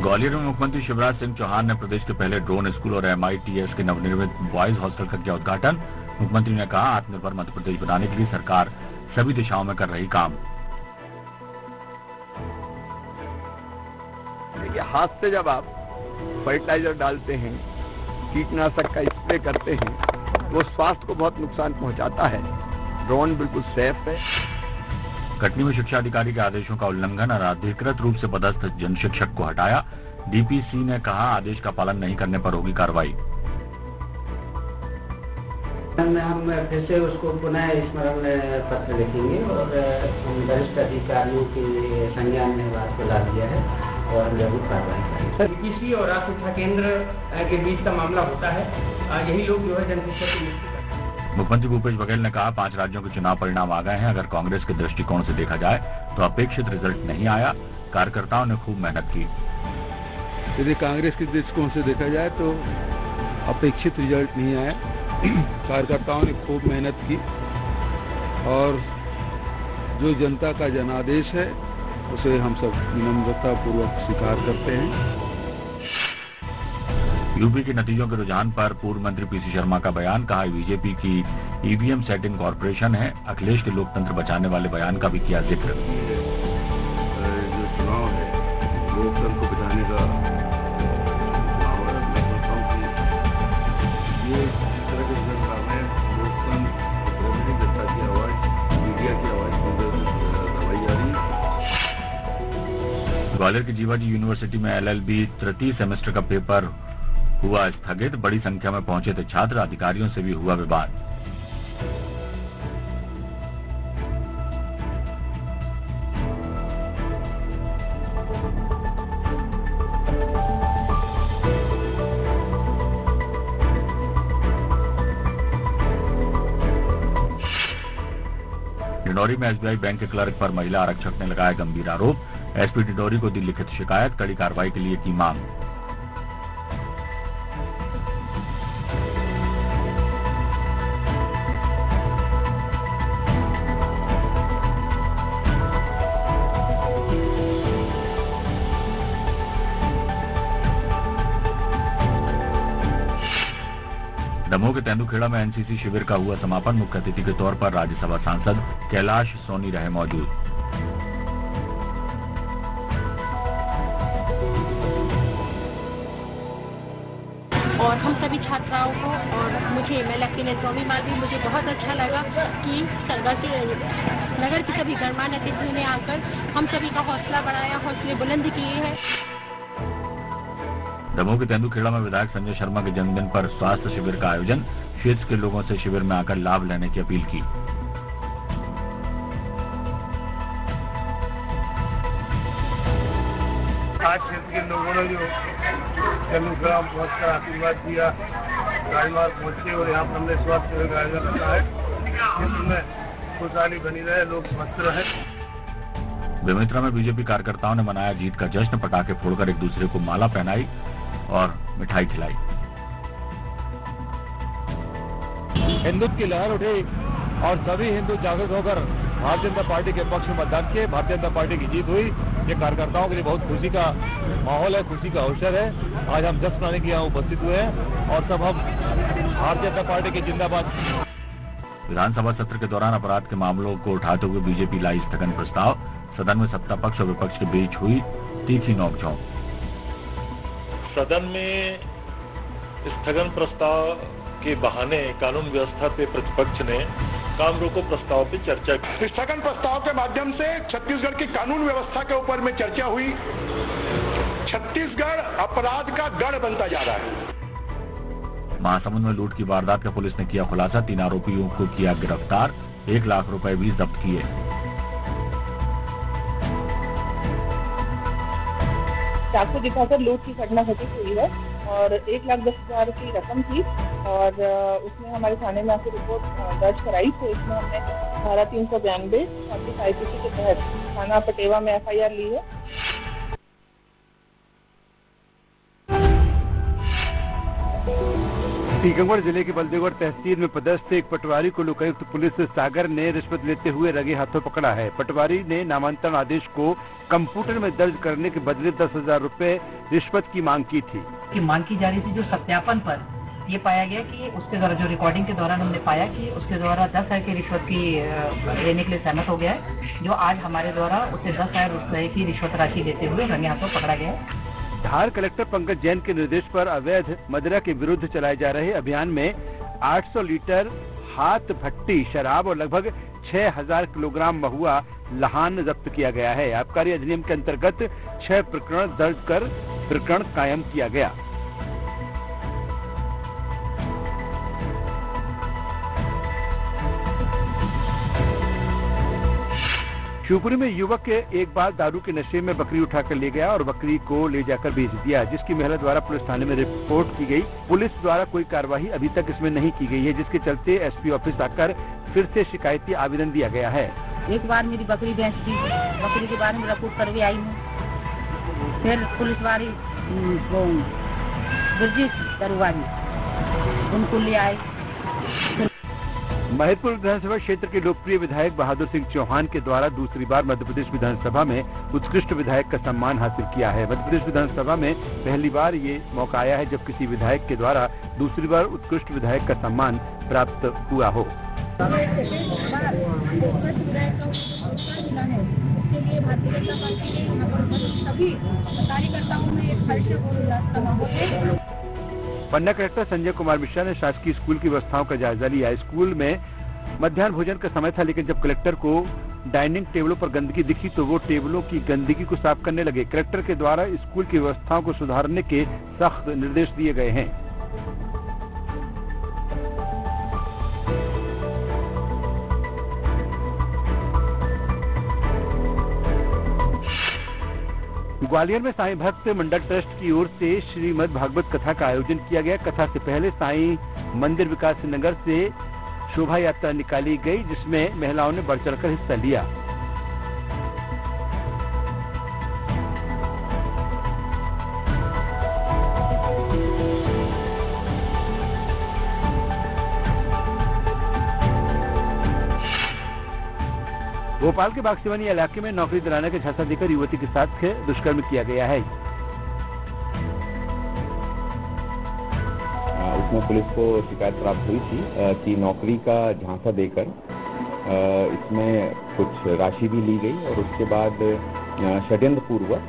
ग्वालियर में मुख्यमंत्री शिवराज सिंह चौहान ने प्रदेश के पहले ड्रोन स्कूल और MITS के नवनिर्मित बॉयज हॉस्टल का किया उद्घाटन। मुख्यमंत्री ने कहा, आत्मनिर्भर मध्य प्रदेश बनाने के लिए सरकार सभी दिशाओं में कर रही काम। देखिए, हाथ से जब आप फर्टिलाइजर डालते हैं, कीटनाशक का स्प्रे करते हैं, वो स्वास्थ्य को बहुत नुकसान पहुंचाता है। ड्रोन बिल्कुल सेफ है। कटनी में शिक्षा अधिकारी के आदेशों का उल्लंघन और अनधिकृत रूप से पदस्थ जन शिक्षक को हटाया। DPC ने कहा, आदेश का पालन नहीं करने पर होगी कार्रवाई। हम फिर से उसको पुनः स्मरण पत्र लिखेंगे और वरिष्ठ अधिकारियों के संज्ञान में बात को ला दिया है और जरूर कार्रवाई करेंगे। DPC और राज्य शिक्षा केंद्र के बीच का मामला होता है। यही लोग जो है जन शिक्षा की नियुक्ति। मुख्यमंत्री भूपेश बघेल ने कहा, 5 राज्यों के चुनाव परिणाम आ गए हैं। अगर कांग्रेस के दृष्टिकोण से देखा जाए तो अपेक्षित रिजल्ट नहीं आया। कार्यकर्ताओं ने खूब मेहनत की। यदि कांग्रेस के दृष्टिकोण से देखा जाए तो अपेक्षित रिजल्ट नहीं आया। कार्यकर्ताओं ने खूब मेहनत की और जो जनता का जनादेश है उसे हम सब विनम्रता पूर्वक स्वीकार करते हैं। यूपी के नतीजों के रुझान पर पूर्व मंत्री PC शर्मा का बयान। कहा, बीजेपी की EVM सेटिंग कॉर्पोरेशन है। अखिलेश के लोकतंत्र बचाने वाले बयान का भी किया जिक्र। जो चुनाव है लोकतंत्र को बचाने का चुनाव है। मैं सोचता हूँ कि ये इस तरह के रिजल्ट में लोकतंत्र जनता की आवाज, मीडिया की आवाज दबाई जा रही है। ग्वालियर की जीवाजी यूनिवर्सिटी में LLB तृतीय सेमेस्टर का पेपर हुआ स्थगित। बड़ी संख्या में पहुंचे थे छात्र। अधिकारियों से भी हुआ विवाद। डिंडौरी में SBI बैंक के क्लर्क पर महिला आरक्षक ने लगाया गंभीर आरोप। SP डिंडौरी को दी लिखित शिकायत। कड़ी कार्रवाई के लिए की मांग। दमोह के तेंदुखेड़ा में NCC शिविर का हुआ समापन। मुख्य अतिथि के तौर पर राज्यसभा सांसद कैलाश सोनी रहे मौजूद। और हम सभी छात्राओं को और मैं लकीन स्वामी माली, मुझे बहुत अच्छा लगा कि नगर की सभी गणमान्य अतिथियों ने आकर हम सभी का हौसला बढ़ाया, हौसले बुलंद किए हैं। दमोह के तेंदुखेड़ा में विधायक संजय शर्मा के जन्मदिन पर स्वास्थ्य शिविर का आयोजन। क्षेत्र के लोगों से शिविर में आकर लाभ लेने की अपील की। आज क्षेत्र के लोगों ने जो तेंदुखेड़ा पहुंचकर आशीर्वाद दिया, राजमार्ग पहुंचे और यहाँ पर हमने स्वास्थ्य शिविर का आयोजन रखा है। क्षेत्र में खुशहाली बनी रहे, लोग स्वस्थ रहे। बेमेतरा में बीजेपी कार्यकर्ताओं ने मनाया जीत का जश्न। पटाखे फोड़कर एक दूसरे को माला पहनाई और मिठाई खिलाई। हिंदुत्व की लहर उठी और सभी हिंदू जागृत होकर भारतीय जनता पार्टी के पक्ष में मतदान किए। भारतीय जनता पार्टी की जीत हुई। ये कार्यकर्ताओं के लिए बहुत खुशी का माहौल है, खुशी का अवसर है। आज हम जश्न मनाने के यहाँ उपस्थित हुए हैं और सब हम भारतीय जनता पार्टी की जिंदाबाद। विधानसभा सत्र के दौरान अपराध के मामलों को उठाते हुए बीजेपी लाई स्थगन प्रस्ताव। सदन में सत्ता पक्ष और विपक्ष के बीच हुई तीखी नोकझोंक। सदन में स्थगन प्रस्ताव के बहाने कानून व्यवस्था पे प्रतिपक्ष ने काम रोको प्रस्ताव पे चर्चा की। स्थगन प्रस्ताव के माध्यम से छत्तीसगढ़ की कानून व्यवस्था के ऊपर में चर्चा हुई। छत्तीसगढ़ अपराध का गढ़ बनता जा रहा है। महासमुंद में लूट की वारदात का पुलिस ने किया खुलासा। 3 आरोपियों को किया गिरफ्तार। 1 लाख रुपए भी जब्त किए। चाकू दिखाकर लूट की घटना घटित हुई है और 1,10,000 की रकम थी और उसने हमारे थाने में आकर रिपोर्ट दर्ज कराई। तो इसमें हमने धारा 392 IPC के तहत थाना पटेवा में FIR ली है। टीकमगढ़ जिले के बलदेवगढ़ तहसील में पदस्थ एक पटवारी को लोकायुक्त पुलिस सागर ने रिश्वत लेते हुए रंगे हाथों पकड़ा है। पटवारी ने नामांतरण आदेश को कंप्यूटर में दर्ज करने के बदले 10,000 रुपए रिश्वत की मांग की थी। की मांग की जा रही थी, जो सत्यापन पर ये पाया गया कि उसके द्वारा, जो रिकॉर्डिंग के दौरान हमने पाया कि उसके द्वारा 10,000 की रिश्वत की लेने के लिए सहमत हो गया है, जो आज हमारे द्वारा उसे 10,000 रुपए की रिश्वत राशि देते हुए रंगे हाथों पकड़ा गया है। धार कलेक्टर पंकज जैन के निर्देश पर अवैध मदिरा के विरुद्ध चलाए जा रहे अभियान में 800 लीटर हाथ भट्टी शराब और लगभग 6,000 किलोग्राम महुआ लहान जब्त किया गया है। आबकारी अधिनियम के अंतर्गत 6 प्रकरण दर्ज कर प्रकरण कायम किया गया। शिवपुरी में युवक के एक बार दारू के नशे में बकरी उठाकर ले गया और बकरी को ले जाकर बेच दिया, जिसकी महिला द्वारा पुलिस थाने में रिपोर्ट की गई। पुलिस द्वारा कोई कार्रवाई अभी तक इसमें नहीं की गई है, जिसके चलते एसपी ऑफिस आकर फिर से शिकायती आवेदन दिया गया है। एक बार मेरी बकरी बेच दी, बकरी के बारे में रिपोर्ट करके आई हूँ, फिर पुलिस वाली ब्रजेश दरवारी उनको ले आए। महिदपुर विधानसभा क्षेत्र के लोकप्रिय विधायक बहादुर सिंह चौहान के द्वारा दूसरी बार मध्य प्रदेश विधानसभा में उत्कृष्ट विधायक का सम्मान हासिल किया है। मध्य प्रदेश विधानसभा में पहली बार ये मौका आया है जब किसी विधायक के द्वारा दूसरी बार उत्कृष्ट विधायक का सम्मान प्राप्त हुआ हो। पन्ना कलेक्टर संजय कुमार मिश्रा ने शासकीय स्कूल की व्यवस्थाओं का जायजा लिया। स्कूल में मध्याह्न भोजन का समय था, लेकिन जब कलेक्टर को डाइनिंग टेबलों पर गंदगी दिखी तो वो टेबलों की गंदगी को साफ करने लगे। कलेक्टर के द्वारा स्कूल की व्यवस्थाओं को सुधारने के सख्त निर्देश दिए गए हैं। ग्वालियर में साईं भक्त मंडल ट्रस्ट की ओर से श्रीमद् भागवत कथा का आयोजन किया गया। कथा से पहले साईं मंदिर विकास नगर से शोभा यात्रा निकाली गई, जिसमें महिलाओं ने बढ़ चढ़कर हिस्सा लिया। भोपाल के बागसिवानी इलाके में नौकरी दिलाने का झांसा देकर युवती के साथ दुष्कर्म किया गया है। उसमें पुलिस को शिकायत प्राप्त हुई थी कि नौकरी का झांसा देकर इसमें कुछ राशि भी ली गई और उसके बाद षड्यंत्र पूर्वक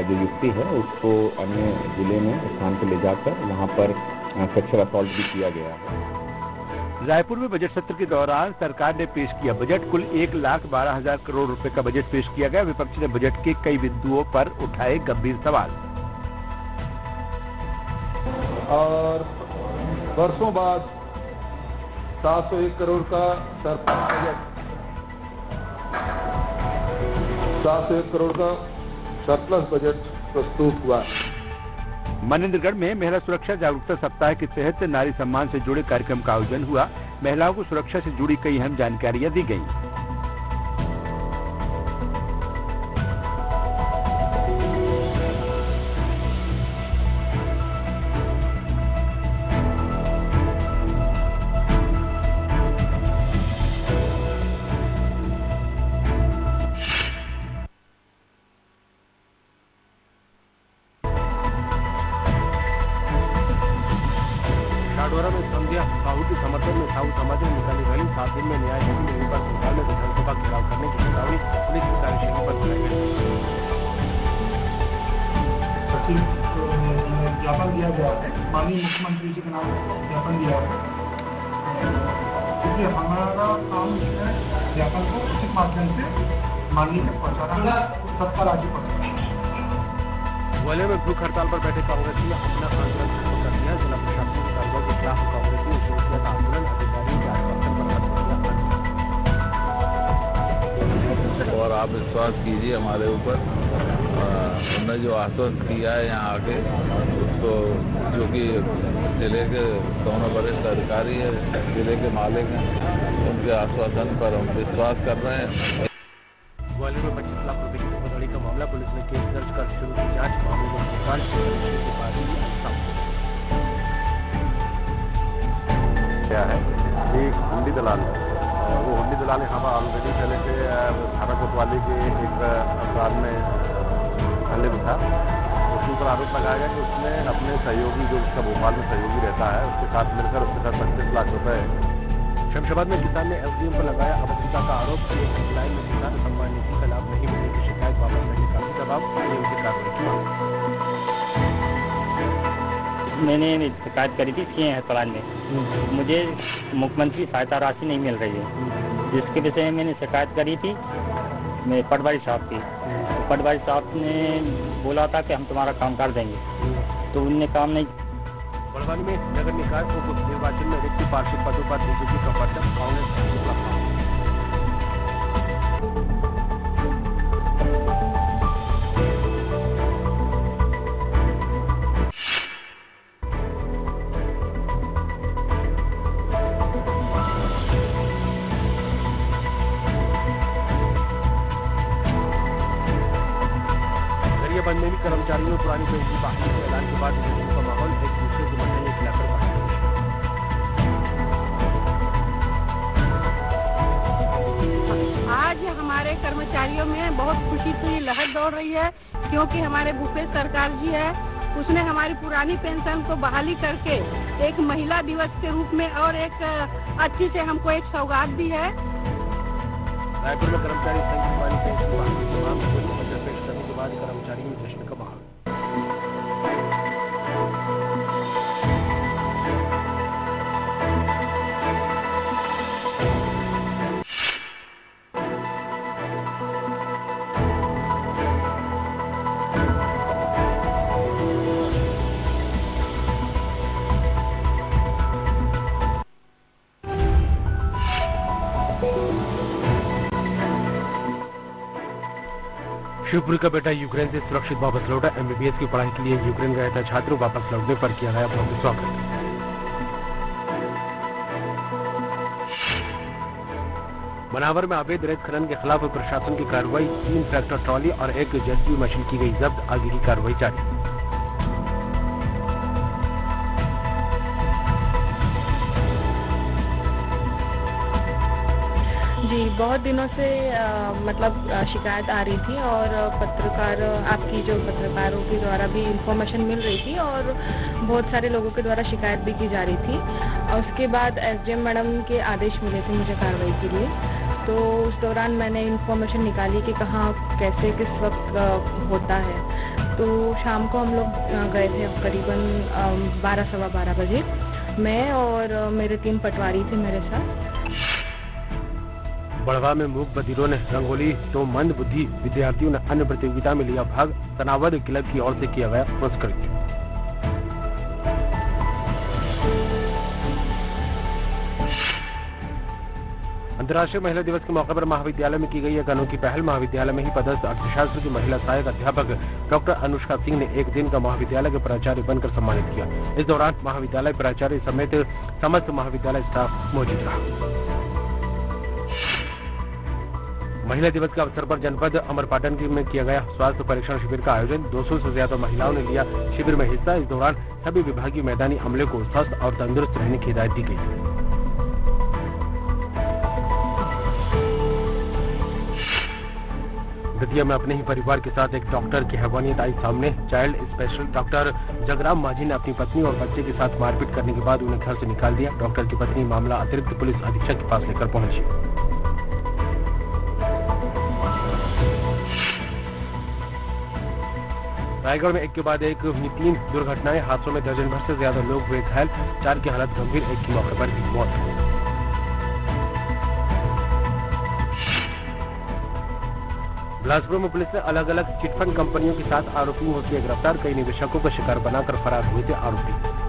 जो युवती है उसको अन्य जिले में स्थान पर ले जाकर वहां पर सेक्सुअल असॉल्ट भी किया गया है। रायपुर में बजट सत्र के दौरान सरकार ने पेश किया बजट। कुल 1,12,000 करोड़ रुपए का बजट पेश किया गया। विपक्ष ने बजट के कई बिंदुओं पर उठाए गंभीर सवाल। और वर्षों बाद 701 करोड़ का सरप्लस बजट, 701 करोड़ का सरप्लस बजट प्रस्तुत हुआ। मनेंद्रगढ़ में महिला सुरक्षा जागरूकता सप्ताह के तहत नारी सम्मान से जुड़े कार्यक्रम का आयोजन हुआ। महिलाओं को सुरक्षा से जुड़ी कई अहम जानकारियां दी गईं। काडोरा में संध्या साहू के समर्थन में साहू समाज ने निकाली रैली। 7 दिन में न्याय नहीं मिलने पर सरकार में विधानसभा घेराव करने की चेतावनी पुलिस की कार्यशैली पर दिलाई गई। सचिव ज्ञापन दिया गया है, माननीय मुख्यमंत्री जी के नाम ज्ञापन दिया है, इसलिए हमारा काम है ज्ञापन को उचित माध्यम से माननीय तक पहुँचाना, सबका राज्य पहुँचाना। ग्वालियर में भूख हड़ताल पर बैठे कांग्रेस ने अपना आंदोलन शुरू कर दिया। जिला प्रशासन की कार्रवाई के खिलाफ कांग्रेस ने शुरू किया था आंदोलन। अधिकारियों के आश्वासन पर और आप विश्वास कीजिए हमारे ऊपर, उन्होंने जो आश्वासन किया है यहाँ आके, उसको जो कि जिले के दोनों वरिष्ठ अधिकारी है, जिले के मालिक हैं, उनके आश्वासन पर हम विश्वास कर रहे हैं। ग्वालियर में 25 लाख रुपए की धोखाधड़ी का मामला, पुलिस ने केस दर्ज कर शुरू की जांच। मामले में भोपाल के बाद एक हुंडी दलाल है। वो हुंडी दलाल यहाँ पर ऑलरेडी पहले से थाना कोतवाली के एक अपराध में संलिप्त था। उसके ऊपर आरोप लगाया गया कि उसने अपने सहयोगी, जो उसका भोपाल में सहयोगी रहता है, उसके साथ मिलकर उसके साथ 25 लाख रुपए। शमशाबाद में किसान ने एसडीएम पर लगाया अभद्रता का आरोप कि हेल्पलाइन में किसान सम्मान नीति का लाभ नहीं मिलने की शिकायत वापस लेने का जवाब की कार्रवाई की। मैंने शिकायत करी थी सीएम हेल्पलाइन में, मुझे मुख्यमंत्री सहायता राशि नहीं मिल रही है, जिसके विषय में मैंने शिकायत करी थी मैं पटवारी साहब की। पटवारी साहब ने बोला था कि हम तुम्हारा काम कर देंगे, तो उनने काम नहीं। बड़वानी में नगर निकाय उप निर्वाचन में रिक्त पार्षद पदों पर बीजेपी का पर्चा, कांग्रेस बंद में भी कर्मचारियों ने पुरानी पेंशन बहाली के ऐलान के बाद का माहौल एक दूसरे को मनाने के खिलाफ आज हमारे कर्मचारियों में बहुत खुशी की लहर दौड़ रही है, क्योंकि हमारे भूपेश सरकार जी है, उसने हमारी पुरानी पेंशन को बहाली करके एक महिला दिवस के रूप में और एक अच्छी से हमको एक सौगात दी है। रायपुर में कर्मचारी संघ पुरानी पेंशन बहाली की मांग को लेकर पेश करने के बाद कर्मचारियों में जश्न का माहौल। शिवपुरी का बेटा यूक्रेन से सुरक्षित वापस लौटा। एमबीबीएस की पढ़ाई के लिए यूक्रेन गया था छात्र, वापस लौटने पर किया गया भव्य स्वागत। बनावर में अवैध रेत खनन के खिलाफ प्रशासन की कार्रवाई, 3 ट्रैक्टर ट्रॉली और 1 जेसीबी मशीन की गई जब्त, आगे की कार्रवाई जारी। जी, बहुत दिनों से शिकायत आ रही थी और आपकी जो पत्रकारों के द्वारा भी इंफॉर्मेशन मिल रही थी और बहुत सारे लोगों के द्वारा शिकायत भी की जा रही थी। और उसके बाद एसडीएम मैडम के आदेश मिले थे मुझे कार्रवाई के लिए, तो उस दौरान मैंने इंफॉर्मेशन निकाली कि कहाँ कैसे किस वक्त होता है। तो शाम को हम लोग गए थे करीबन 12 सवा 12 बजे, मैं और मेरे 3 पटवारी थे मेरे साथ। बड़वा में मूक बधिरों ने रंगोली तो मंद बुद्धि विद्यार्थियों ने अन्य प्रतियोगिता में लिया भाग, तनावद क्लब की ओर से किया गया पुरस्कृत। अंतर्राष्ट्रीय महिला दिवस के मौके पर महाविद्यालय में की गई एक अनोखी पहल। महाविद्यालय में ही पदस्थ अर्थशास्त्र की महिला सहायक अध्यापक डॉक्टर अनुष्का सिंह ने एक दिन का महाविद्यालय के प्राचार्य बनकर सम्मानित किया। इस दौरान महाविद्यालय प्राचार्य समेत समस्त महाविद्यालय स्टाफ मौजूद रहा। महिला दिवस के अवसर पर जनपद अमरपाटन में किया गया स्वास्थ्य परीक्षण शिविर का आयोजन। 200 से ज्यादा महिलाओं ने लिया शिविर में हिस्सा। इस दौरान सभी विभागीय मैदानी अमले को स्वस्थ और तंदुरुस्त रहने की हिदायत दी गई। दतिया में अपने ही परिवार के साथ एक डॉक्टर की हैवानियत आई सामने। चाइल्ड स्पेशलिस्ट डॉक्टर जगराम माझी ने अपनी पत्नी और बच्चे के साथ मारपीट करने के बाद उन्हें घर से निकाल दिया। डॉक्टर की पत्नी मामला अतिरिक्त पुलिस अधीक्षक के पास लेकर पहुंची। रायगढ़ में एक के बाद एक हुई 3 दुर्घटनाएं। हादसों में दर्जन भर से ज्यादा लोग हुए घायल, 4 की हालत गंभीर, 1 की मौके पर ही मौत। बिलासपुर में पुलिस ने अलग अलग चिटफंड कंपनियों के 7 आरोपियों को किया गिरफ्तार। कई निवेशकों को शिकार बनाकर फरार हुए थे आरोपी।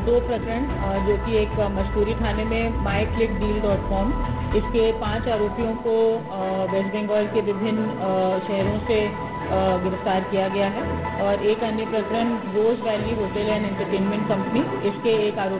दो प्रकरण जो कि एक मशहूरी थाने में myclickdeal.com, इसके 5 आरोपियों को वेस्ट बंगाल के विभिन्न शहरों से गिरफ्तार किया गया है और एक अन्य प्रकरण Rose Valley Hotel and Entertainment Company, इसके एक आरोपी